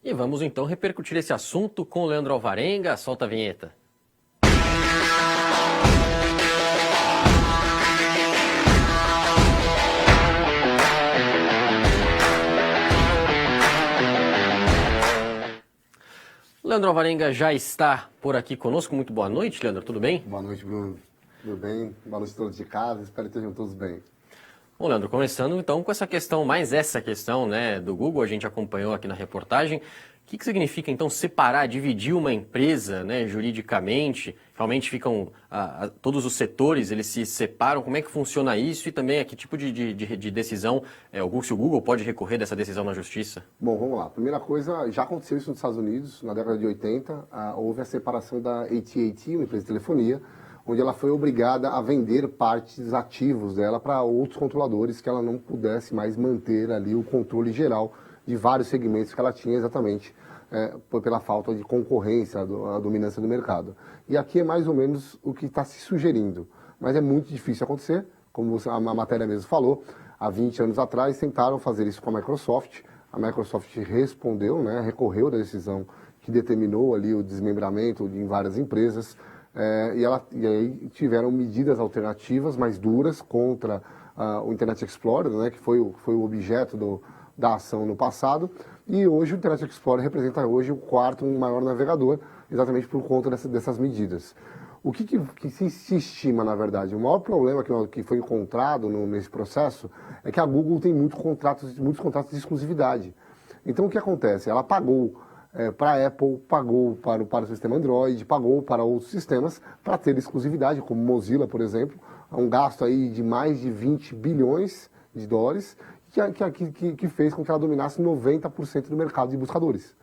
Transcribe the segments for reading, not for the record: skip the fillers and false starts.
E vamos então repercutir esse assunto com o Leandro Alvarenga. Solta a vinheta. Leandro Alvarenga já está por aqui conosco. Muito boa noite, Leandro. Tudo bem? Boa noite, Bruno. Tudo bem? Boa noite a todos de casa. Espero que estejam todos bem. Bom, Leandro, começando então com essa questão, né, do Google, a gente acompanhou aqui na reportagem. O que significa então separar, dividir uma empresa, né, juridicamente? Realmente ficam, todos os setores, eles se separam? Como é que funciona isso? E também a que tipo de decisão, se o Google pode recorrer dessa decisão na justiça? Bom, vamos lá. Primeira coisa, já aconteceu isso nos Estados Unidos, na década de 80, houve a separação da AT&T, uma empresa de telefonia, onde ela foi obrigada a vender partes ativos dela para outros controladores, que ela não pudesse mais manter ali o controle geral de vários segmentos que ela tinha exatamente pela falta de concorrência, a dominância do mercado. E aqui é mais ou menos o que está se sugerindo, mas é muito difícil acontecer, como a matéria mesmo falou. Há 20 anos atrás tentaram fazer isso com a Microsoft respondeu, né, recorreu da decisão que determinou ali o desmembramento em várias empresas, e aí tiveram medidas alternativas mais duras contra o Internet Explorer, né, que foi o objeto da ação no passado, e hoje o Internet Explorer representa hoje o quarto maior navegador, exatamente por conta dessas medidas. O que se estima, na verdade? O maior problema que foi encontrado nesse processo é que a Google tem muitos contratos de exclusividade. Então, o que acontece? Ela pagou para a Apple, pagou para o sistema Android, pagou para outros sistemas para ter exclusividade, como Mozilla, por exemplo, um gasto aí de mais de 20 bilhões de dólares, que fez com que ela dominasse 90% do mercado de buscadores.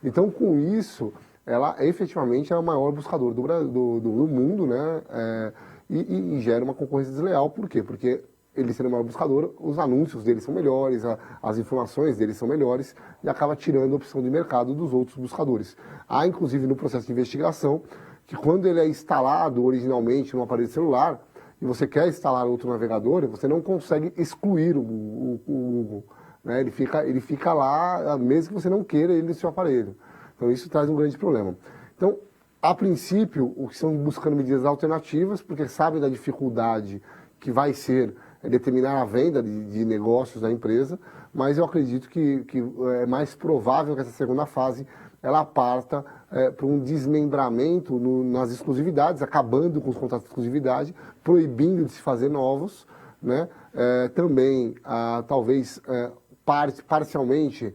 Então, com isso, ela efetivamente é o maior buscador do mundo, né? E gera uma concorrência desleal. Por quê? Porque ele sendo o maior buscador, os anúncios dele são melhores, as informações dele são melhores, e acaba tirando a opção de mercado dos outros buscadores. Há, inclusive, no processo de investigação, que quando ele é instalado originalmente no aparelho celular, e você quer instalar outro navegador, você não consegue excluir o Google, né? Ele fica lá, mesmo que você não queira ele no seu aparelho. Então isso traz um grande problema. Então, a princípio, o que estão buscando medidas alternativas, porque sabem da dificuldade que vai ser determinar a venda de negócios da empresa, mas eu acredito que é mais provável que essa segunda fase ela parta para um desmembramento nas exclusividades, acabando com os contratos de exclusividade, proibindo de se fazer novos, né? Também, talvez, parcialmente,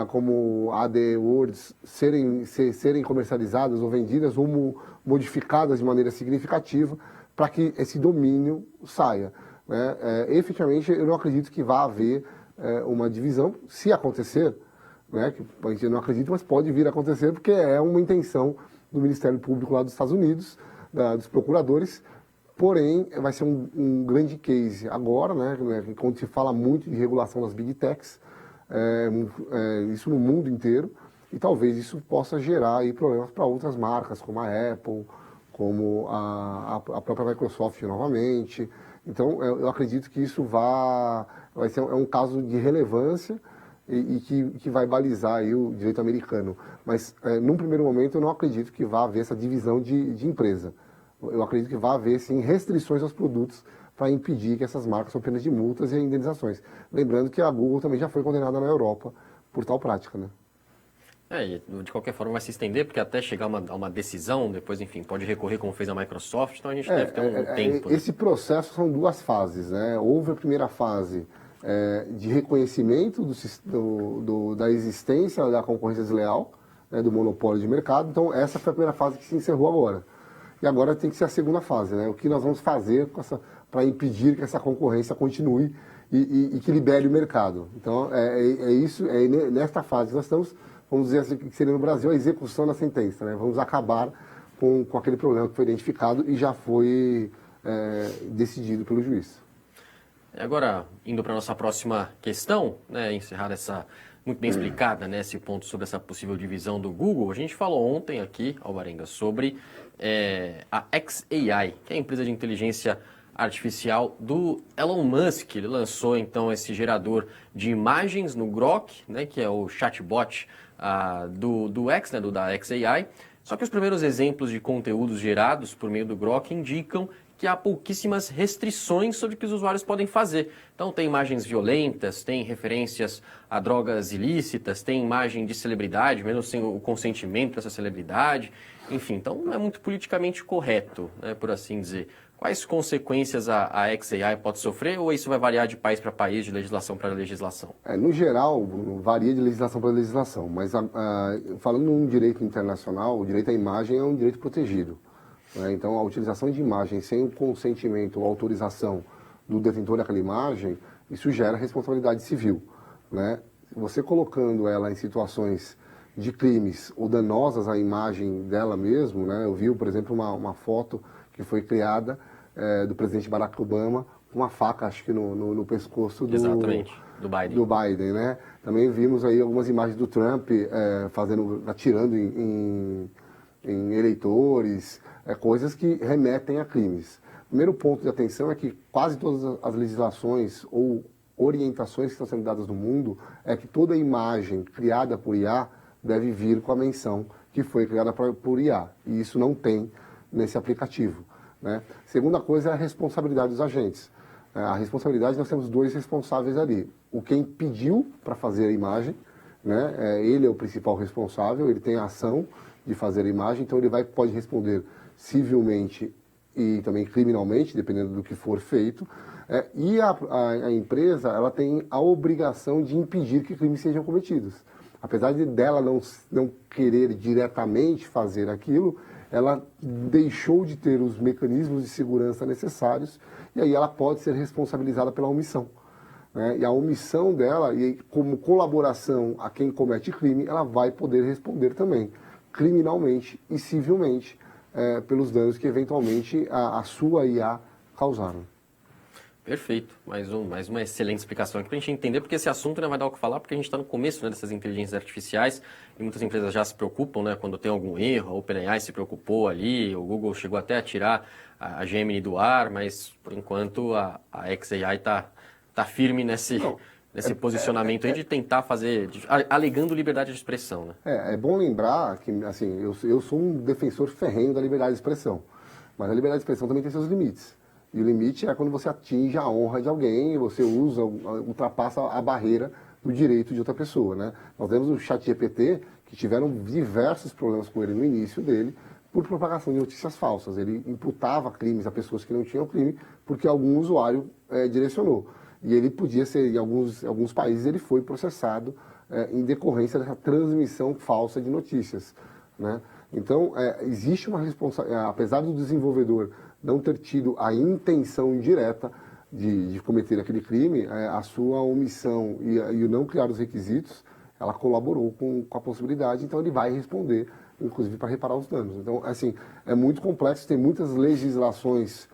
como AdWords serem comercializadas ou vendidas ou modificadas de maneira significativa para que esse domínio saia, né? Efetivamente, eu não acredito que vá haver uma divisão, se acontecer, né, que a gente não acredita, mas pode vir a acontecer, porque é uma intenção do Ministério Público lá dos Estados Unidos, dos procuradores, porém vai ser um grande case agora, né, quando se fala muito de regulação das Big Techs, isso no mundo inteiro, e talvez isso possa gerar aí problemas para outras marcas, como a Apple, como a própria Microsoft novamente. Então, eu acredito que isso vai ser um caso de relevância e que vai balizar aí o direito americano. Mas, num primeiro momento, eu não acredito que vá haver essa divisão de empresa. Eu acredito que vai haver, sim, restrições aos produtos para impedir que essas marcas são penas de multas e indenizações. Lembrando que a Google também já foi condenada na Europa por tal prática, né? De qualquer forma vai se estender, porque até chegar a uma decisão, depois, enfim, pode recorrer como fez a Microsoft, então a gente deve ter um tempo. Esse processo são duas fases, né? Houve a primeira fase de reconhecimento da existência da concorrência desleal, né, do monopólio de mercado, então essa foi a primeira fase que se encerrou agora. E agora tem que ser a segunda fase, né? O que nós vamos fazer para impedir que essa concorrência continue e que libere o mercado. Então, nesta fase que nós estamos, vamos dizer assim, que seria no Brasil a execução da sentença, né? Vamos acabar com aquele problema que foi identificado e já foi decidido pelo juiz. Agora, indo para a nossa próxima questão, né, encerrar essa muito bem explicada, né, esse ponto sobre essa possível divisão do Google, a gente falou ontem aqui, Alvarenga, sobre a xAI, que é a empresa de inteligência artificial do Elon Musk. Ele lançou, então, esse gerador de imagens no Grok, né, que é o chatbot do X, né, da xAI, só que os primeiros exemplos de conteúdos gerados por meio do Grok indicam que há pouquíssimas restrições sobre o que os usuários podem fazer. Então, tem imagens violentas, tem referências a drogas ilícitas, tem imagem de celebridade, mesmo sem o consentimento dessa celebridade. Enfim, então não é muito politicamente correto, né, por assim dizer. Quais consequências a xAI pode sofrer ou isso vai variar de país para país, de legislação para legislação? No geral, varia de legislação para legislação, mas falando num direito internacional, o direito à imagem é um direito protegido. Né? Então, a utilização de imagem sem o consentimento ou autorização do detentor daquela imagem, isso gera responsabilidade civil. Né? Você colocando ela em situações de crimes ou danosas à imagem dela mesmo, né? Eu vi, por exemplo, uma foto que foi criada do presidente Barack Obama com uma faca, acho que no pescoço Exatamente, do Biden. Do Biden, né? Também vimos aí algumas imagens do Trump atirando em eleitores, coisas que remetem a crimes. O primeiro ponto de atenção é que quase todas as legislações ou orientações que estão sendo dadas no mundo é que toda imagem criada por IA deve vir com a menção que foi criada por IA. E isso não tem nesse aplicativo. Né? Segunda coisa é a responsabilidade dos agentes. A responsabilidade, nós temos dois responsáveis ali. O quem pediu para fazer a imagem, né? Ele é o principal responsável, ele tem a ação de fazer a imagem, então ele pode responder civilmente e também criminalmente, dependendo do que for feito. E a empresa, ela tem a obrigação de impedir que crimes sejam cometidos. Apesar dela não querer diretamente fazer aquilo, ela deixou de ter os mecanismos de segurança necessários e aí ela pode ser responsabilizada pela omissão. Né? E a omissão dela, e como colaboração a quem comete crime, ela vai poder responder também, criminalmente e civilmente, pelos danos que eventualmente a sua IA causaram. Perfeito. Mais uma excelente explicação aqui para a gente entender, porque esse assunto não vai dar o que falar, porque a gente está no começo, né, dessas inteligências artificiais e muitas empresas já se preocupam, né, quando tem algum erro. A OpenAI se preocupou ali, o Google chegou até a tirar a Gemini do ar, mas por enquanto a xAI está firme nesse posicionamento aí de tentar fazer, alegando liberdade de expressão. Né? É bom lembrar que assim, eu sou um defensor ferrenho da liberdade de expressão, mas a liberdade de expressão também tem seus limites. E o limite é quando você atinge a honra de alguém, você ultrapassa a barreira do direito de outra pessoa, né? Nós temos o ChatGPT, que tiveram diversos problemas com ele no início dele, por propagação de notícias falsas. Ele imputava crimes a pessoas que não tinham crime, porque algum usuário direcionou. E ele podia ser, em alguns países, ele foi processado em decorrência dessa transmissão falsa de notícias, né? Então, existe uma responsabilidade, apesar do desenvolvedor não ter tido a intenção indireta de cometer aquele crime, a sua omissão e o não criar os requisitos, ela colaborou com a possibilidade, então ele vai responder, inclusive para reparar os danos. Então, assim, é muito complexo, tem muitas legislações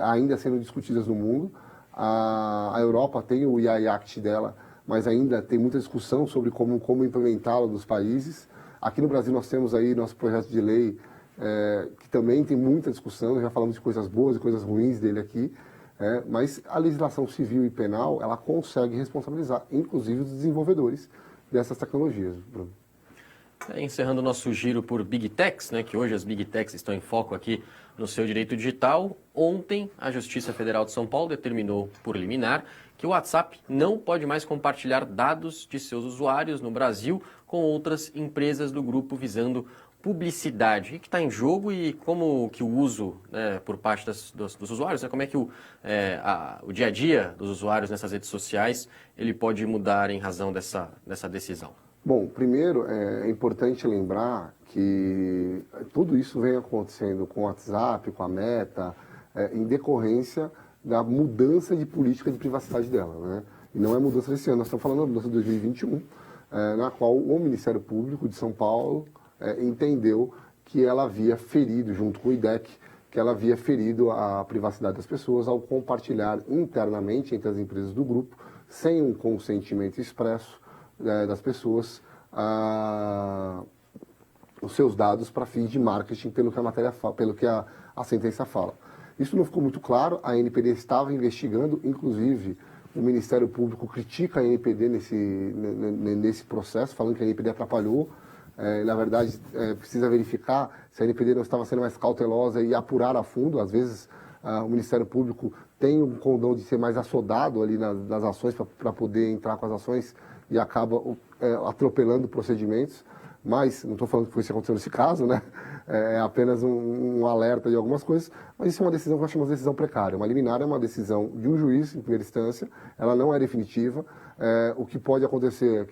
ainda sendo discutidas no mundo. A Europa tem o AI Act dela, mas ainda tem muita discussão sobre como implementá-lo nos países. Aqui no Brasil nós temos aí nosso projeto de lei, que também tem muita discussão, já falamos de coisas boas e coisas ruins dele aqui, mas a legislação civil e penal, ela consegue responsabilizar, inclusive, os desenvolvedores dessas tecnologias, Bruno. Encerrando o nosso giro por Big Techs, né, que hoje as Big Techs estão em foco aqui no seu direito digital. Ontem, a Justiça Federal de São Paulo determinou por liminar que o WhatsApp não pode mais compartilhar dados de seus usuários no Brasil com outras empresas do grupo visando publicidade. O que está em jogo e como que o uso, né, por parte dos usuários, né, como é que o dia a dia dos usuários nessas redes sociais ele pode mudar em razão dessa decisão? Bom, primeiro é importante lembrar que tudo isso vem acontecendo com o WhatsApp, com a Meta, em decorrência da mudança de política de privacidade dela, né? E não é mudança desse ano, nós estamos falando da mudança de 2021, na qual o Ministério Público de São Paulo entendeu que ela havia ferido, junto com o IDEC, que ela havia ferido a privacidade das pessoas ao compartilhar internamente entre as empresas do grupo, sem um consentimento expresso das pessoas, os seus dados para fins de marketing, pelo que a sentença fala. Isso não ficou muito claro, a ANPD estava investigando, inclusive o Ministério Público critica a NPD nesse processo, falando que a NPD atrapalhou. Na verdade, precisa verificar se a NPD não estava sendo mais cautelosa e apurar a fundo. Às vezes, o Ministério Público tem um condão de ser mais assodado ali nas ações para poder entrar com as ações e acaba atropelando procedimentos. Mas, não estou falando que foi isso que aconteceu nesse caso, né? É apenas um alerta de algumas coisas, mas isso é uma decisão que nós chamamos de decisão precária. Uma liminar é uma decisão de um juiz, em primeira instância, ela não é definitiva. O que pode acontecer,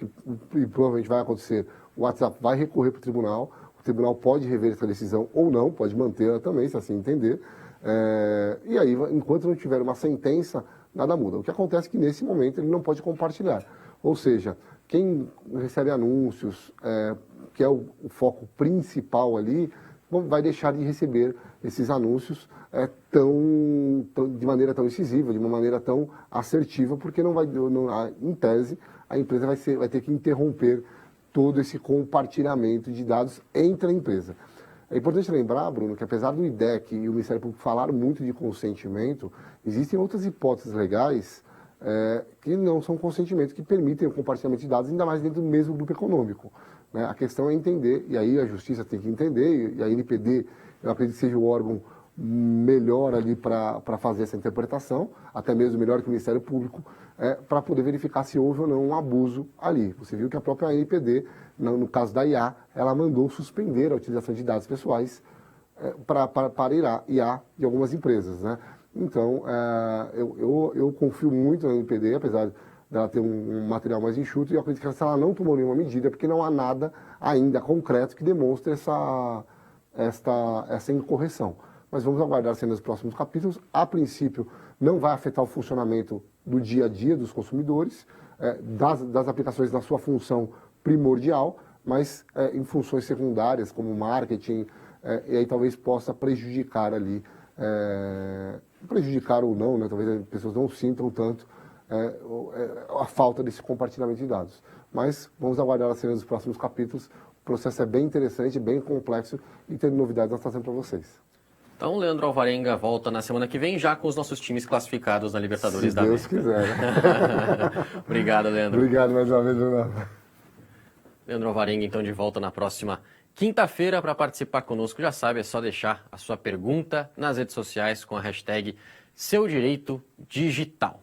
e provavelmente vai acontecer, o WhatsApp vai recorrer para o tribunal pode rever essa decisão ou não, pode mantê-la também, se assim entender. E aí, enquanto não tiver uma sentença, nada muda. O que acontece é que, nesse momento, ele não pode compartilhar. Ou seja, quem recebe anúncios, que é o foco principal ali, vai deixar de receber esses anúncios de maneira tão incisiva, de uma maneira tão assertiva, porque em tese, a empresa vai ter que interromper todo esse compartilhamento de dados entre a empresa. É importante lembrar, Bruno, que apesar do IDEC e o Ministério Público falaram muito de consentimento, existem outras hipóteses legais que não são consentimento, que permitem o compartilhamento de dados, ainda mais dentro do mesmo grupo econômico. Né? A questão é entender, e aí a Justiça tem que entender, e a NPD, eu acredito que seja o órgão melhor ali para fazer essa interpretação, até mesmo melhor que o Ministério Público, para poder verificar se houve ou não um abuso ali. Você viu que a própria NPD, no caso da IA, ela mandou suspender a utilização de dados pessoais para IA de algumas empresas. Né? Então, eu confio muito na NPD, apesar dela ter um material mais enxuto, e eu acredito que ela não tomou nenhuma medida, porque não há nada ainda concreto que demonstre essa incorreção. Mas vamos aguardar cenas dos próximos capítulos. A princípio, não vai afetar o funcionamento do dia a dia dos consumidores, das aplicações na sua função primordial, mas em funções secundárias, como marketing, e aí talvez possa prejudicar ali, prejudicar ou não, né? Talvez as pessoas não sintam tanto a falta desse compartilhamento de dados. Mas vamos aguardar as cenas dos próximos capítulos. O processo é bem interessante, bem complexo, e tendo novidades nós trazemos para vocês. Então, Leandro Alvarenga volta na semana que vem, já com os nossos times classificados na Libertadores da América. Se Deus quiser. Né? Obrigado, Leandro. Obrigado mais uma vez, Bruno. Leandro Alvarenga, então, de volta na próxima quinta-feira. Para participar conosco, já sabe, é só deixar a sua pergunta nas redes sociais com a hashtag SeuDireitoDigital.